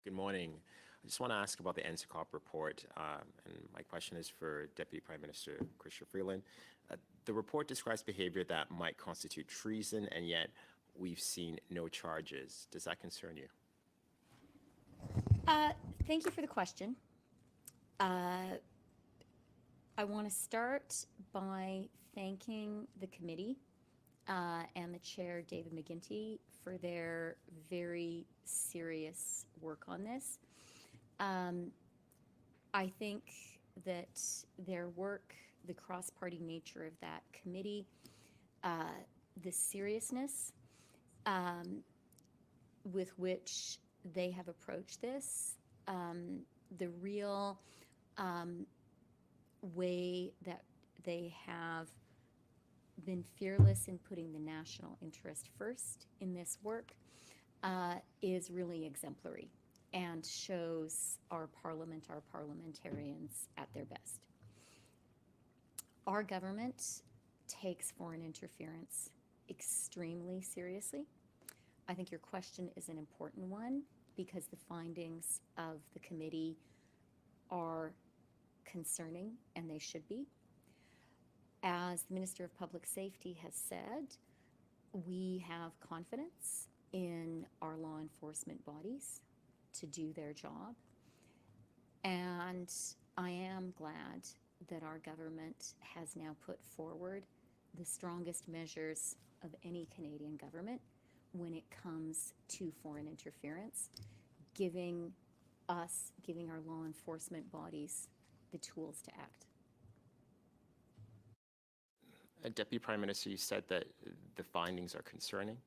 Good morning. I just want to ask about the NSICOP report, and my question is for Deputy Prime Minister Chrystia Freeland. The report describes behavior that might constitute treason, and yet we've seen no charges. Does that concern you? Thank you for the question. I want to start by thanking the committee and the chair, David McGuinty, for their very serious work on this. I think that their work, the cross-party nature of that committee, the seriousness with which they have approached this, the real way that they have been fearless in putting the national interest first in this work is really exemplary and shows our parliament, our parliamentarians at their best. Our government takes foreign interference extremely seriously. I think your question is an important one because the findings of the committee are concerning, and they should be. As the Minister of Public Safety has said, we have confidence in our law enforcement bodies to do their job. And I am glad that our government has now put forward the strongest measures of any Canadian government when it comes to foreign interference, giving our law enforcement bodies the tools to act. Deputy Prime Minister, you said that the findings are concerning,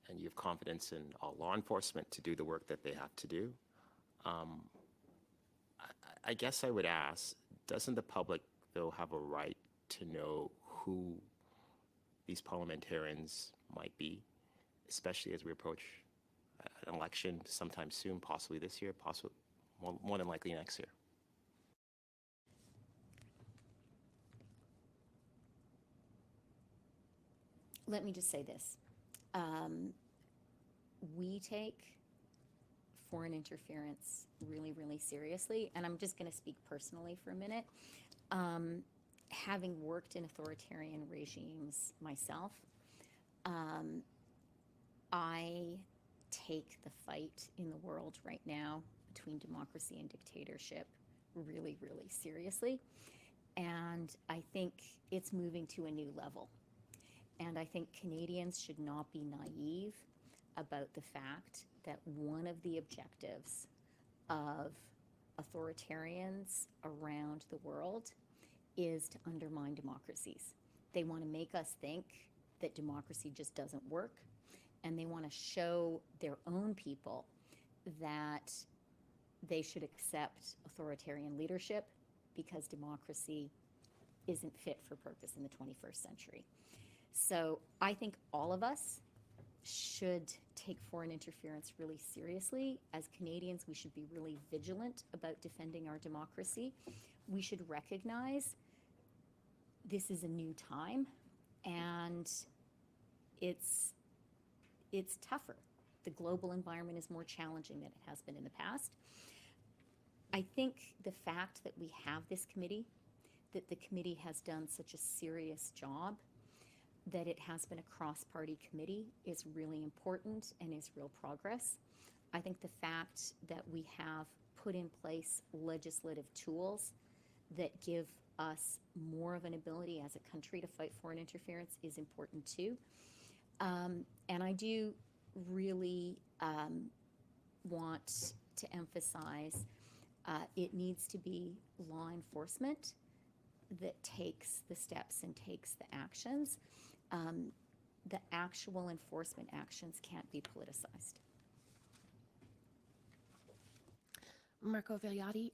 and you have confidence in all law enforcement to do the work that they have to do. I guess I would ask, doesn't the public, though, have a right to know who these parliamentarians might be, especially as we approach an election sometime soon, possibly this year, possibly more than likely next year? Let me just say this. We take foreign interference really, really seriously, and I'm just going to speak personally for a minute. Having worked in authoritarian regimes myself, I take the fight in the world right now between democracy and dictatorship really, really seriously. And I think it's moving to a new level. And I think Canadians should not be naive about the fact that one of the objectives of authoritarians around the world is to undermine democracies. They want to make us think that democracy just doesn't work, and they want to show their own people that they should accept authoritarian leadership because democracy isn't fit for purpose in the 21st century. So I think all of us should take foreign interference really seriously. As Canadians, we should be really vigilant about defending our democracy. We should recognize this is a new time, and it's tougher. The global environment is more challenging than it has been in the past. I think the fact that we have this committee, that the committee has done such a serious job, that it has been a cross-party committee is really important and is real progress. I think the fact that we have put in place legislative tools that give us more of an ability as a country to fight foreign interference is important too. And I do really want to emphasize it needs to be law enforcement that takes the steps and takes the actions. The actual enforcement actions can't be politicized. Marco Vegliati,